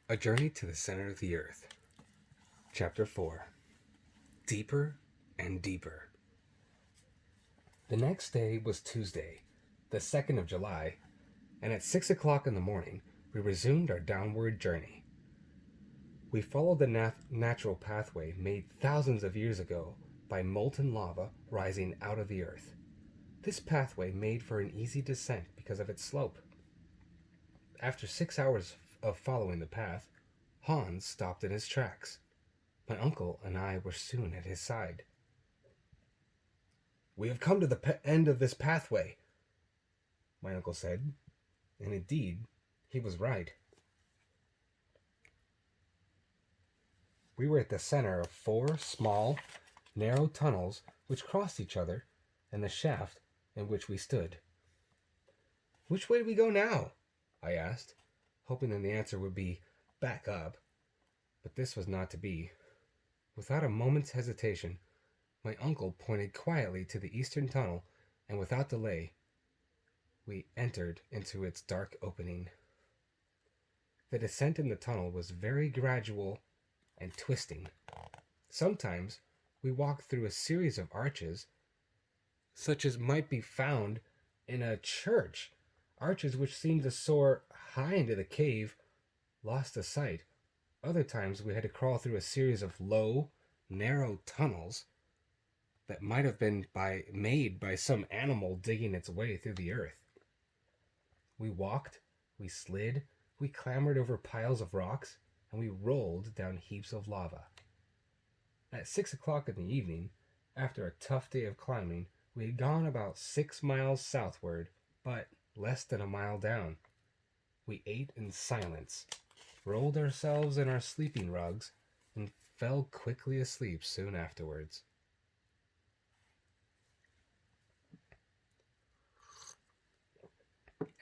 A Journey to the Center of the Earth. Chapter 4. Deeper and Deeper. The next day was Tuesday, the 2nd of July, and at 6 o'clock in the morning, we resumed our downward journey. We followed the natural pathway made thousands of years ago by molten lava rising out of the earth. This pathway made for an easy descent because of its slope. After 6 hours of following the path, Hans stopped in his tracks. My uncle and I were soon at his side. "We have come to the end of this pathway," my uncle said, and indeed, he was right. We were at the center of 4 small, narrow tunnels which crossed each other and the shaft in which we stood. "Which way do we go now?" I asked, hoping that the answer would be back up. But this was not to be. Without a moment's hesitation, my uncle pointed quietly to the eastern tunnel, and without delay, we entered into its dark opening. The descent in the tunnel was very gradual and twisting. Sometimes we walked through a series of arches, such as might be found in a church, arches which seemed to soar high into the cave, lost to sight. Other times we had to crawl through a series of low, narrow tunnels that might have been made by some animal digging its way through the earth. We walked, we slid, we clambered over piles of rocks, and we rolled down heaps of lava. At 6 o'clock in the evening, after a tough day of climbing, we had gone about 6 miles southward, but less than a mile down. We ate in silence, rolled ourselves in our sleeping rugs, and fell quickly asleep soon afterwards.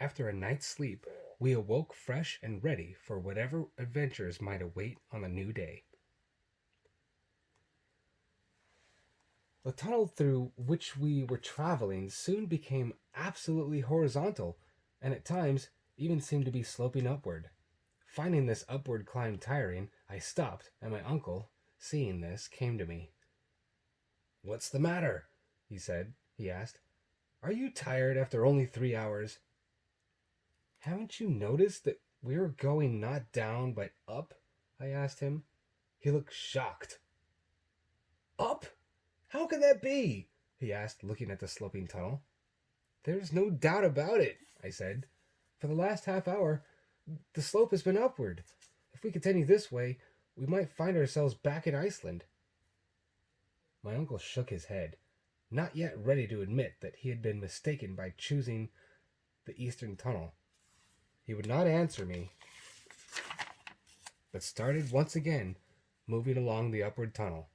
After a night's sleep, we awoke fresh and ready for whatever adventures might await on the new day. The tunnel through which we were traveling soon became absolutely horizontal, and at times even seemed to be sloping upward. Finding this upward climb tiring, I stopped, and my uncle, seeing this, came to me. "What's the matter?" he asked. "Are you tired after only 3 hours?" "Haven't you noticed that we are going not down but up?" I asked him. He looked shocked. "Up? How can that be?" he asked, looking at the sloping tunnel. "There's no doubt about it," I said. "For the last half hour, the slope has been upward. If we continue this way, we might find ourselves back in Iceland." My uncle shook his head, not yet ready to admit that he had been mistaken by choosing the eastern tunnel. He would not answer me, but started once again moving along the upward tunnel.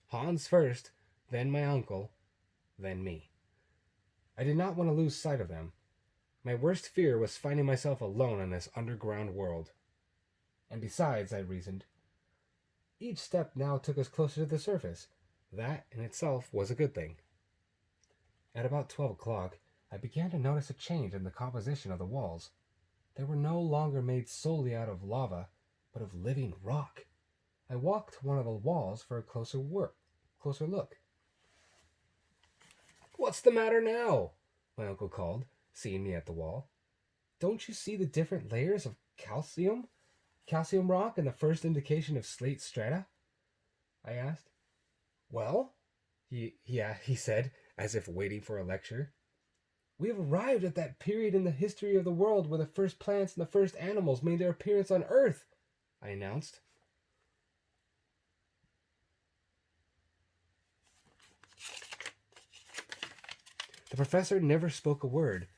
Hans first, then my uncle, then me. I did not want to lose sight of them. My worst fear was finding myself alone in this underground world. And besides, I reasoned, each step now took us closer to the surface. That in itself was a good thing. At about 12 o'clock, I began to notice a change in the composition of the walls. They were no longer made solely out of lava, but of living rock. I walked to one of the walls for a closer look. "What's the matter now?" my uncle called, seeing me at the wall. "Don't you see the different layers of calcium rock and the first indication of slate strata?" I asked. "Well," he said, as if waiting for a lecture, "we have arrived at that period in the history of the world where the first plants and the first animals made their appearance on Earth," I announced. The professor never spoke a word.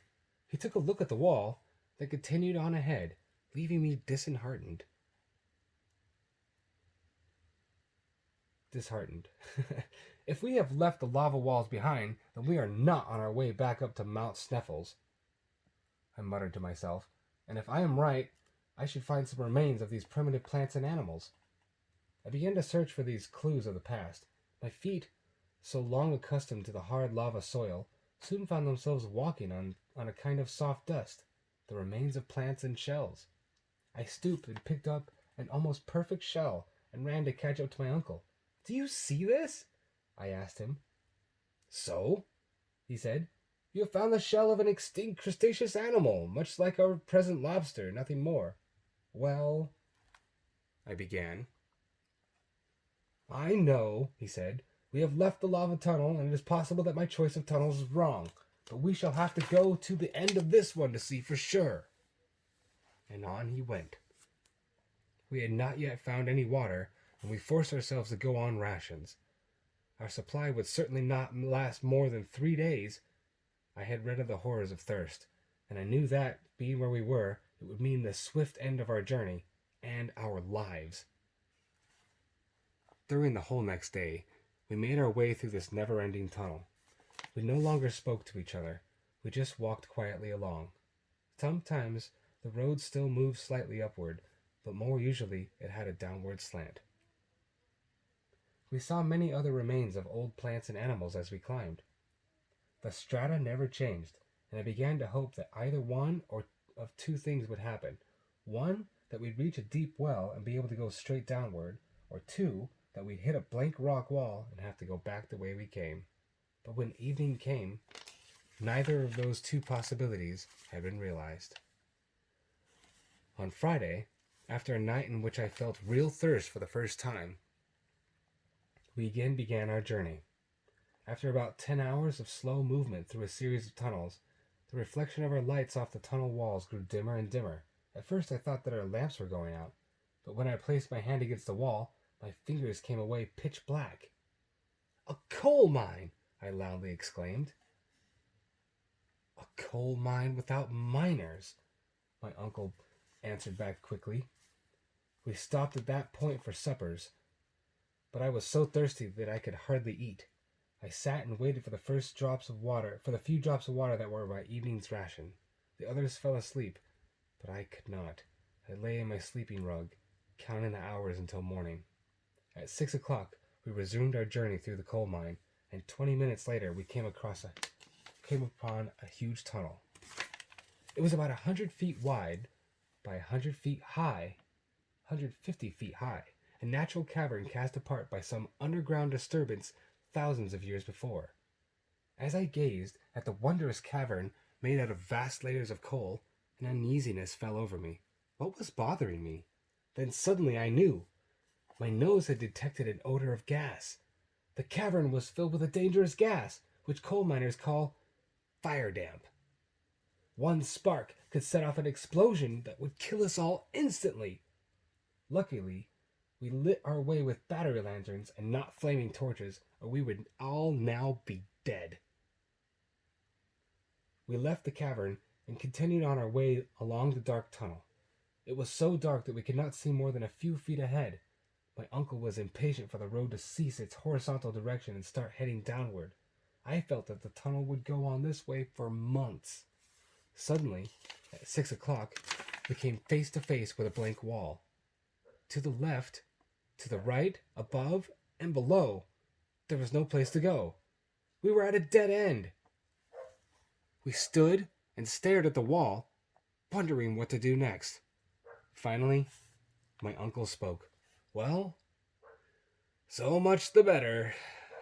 He took a look at the wall, then continued on ahead, leaving me disheartened. If we have left the lava walls behind, then we are not on our way back up to Mount Sneffels, I muttered to myself, and if I am right, I should find some remains of these primitive plants and animals. I began to search for these clues of the past. My feet, so long accustomed to the hard lava soil, soon found themselves walking on a kind of soft dust, the remains of plants and shells. I stooped and picked up an almost perfect shell and ran to catch up to my uncle. "Do you see this?" I asked him. "So?" he said. "You have found the shell of an extinct crustaceous animal, much like our present lobster, nothing more." "Well," I began. "I know," he said. "We have left the lava tunnel, and it is possible that my choice of tunnels is wrong, but we shall have to go to the end of this one to see for sure." And on he went. We had not yet found any water, and we forced ourselves to go on rations. Our supply would certainly not last more than 3 days. I had read of the horrors of thirst, and I knew that, being where we were, it would mean the swift end of our journey, and our lives. During the whole next day, we made our way through this never-ending tunnel. We no longer spoke to each other. We just walked quietly along. Sometimes the road still moved slightly upward, but more usually it had a downward slant. We saw many other remains of old plants and animals as we climbed. The strata never changed, and I began to hope that either one or of two things would happen. One, that we'd reach a deep well and be able to go straight downward, or two, that we'd hit a blank rock wall and have to go back the way we came. But when evening came, neither of those two possibilities had been realized. On Friday, after a night in which I felt real thirst for the first time, we again began our journey. After about 10 hours of slow movement through a series of tunnels, the reflection of our lights off the tunnel walls grew dimmer and dimmer. At first I thought that our lamps were going out, but when I placed my hand against the wall, my fingers came away pitch black. "A coal mine!" I loudly exclaimed. "A coal mine without miners," my uncle answered back quickly. We stopped at that point for suppers, but I was so thirsty that I could hardly eat. I sat and waited for the few drops of water that were my evening's ration. The others fell asleep, but I could not. I lay in my sleeping rug, counting the hours until morning. At 6 o'clock, we resumed our journey through the coal mine, and 20 minutes later we came upon a huge tunnel. It was about 100 feet wide by 150 feet high, a natural cavern cast apart by some underground disturbance thousands of years before. As I gazed at the wondrous cavern made out of vast layers of coal, an uneasiness fell over me. What was bothering me? Then suddenly I knew. My nose had detected an odor of gas. The cavern was filled with a dangerous gas, which coal miners call fire damp. One spark could set off an explosion that would kill us all instantly. Luckily, we lit our way with battery lanterns and not flaming torches, or we would all now be dead. We left the cavern and continued on our way along the dark tunnel. It was so dark that we could not see more than a few feet ahead. My uncle was impatient for the road to cease its horizontal direction and start heading downward. I felt that the tunnel would go on this way for months. Suddenly, at 6 o'clock, we came face to face with a blank wall. To the left, to the right, above, and below, there was no place to go. We were at a dead end. We stood and stared at the wall, wondering what to do next. Finally, my uncle spoke. "Well, so much the better,"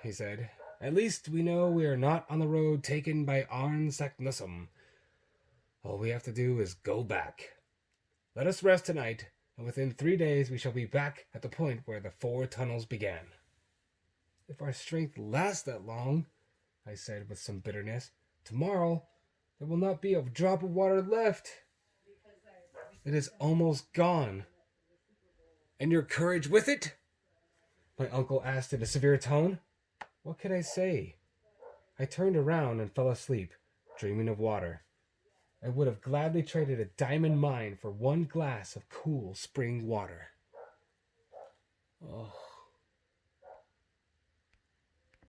he said. "At least we know we are not on the road taken by Arn Saknussemm. All we have to do is go back. Let us rest tonight, and within 3 days we shall be back at the point where the 4 tunnels began." "If our strength lasts that long," I said with some bitterness, "tomorrow there will not be a drop of water left. It is almost gone." "And your courage with it?" my uncle asked in a severe tone. What could I say? I turned around and fell asleep, dreaming of water. I would have gladly traded a diamond mine for one glass of cool spring water. Oh.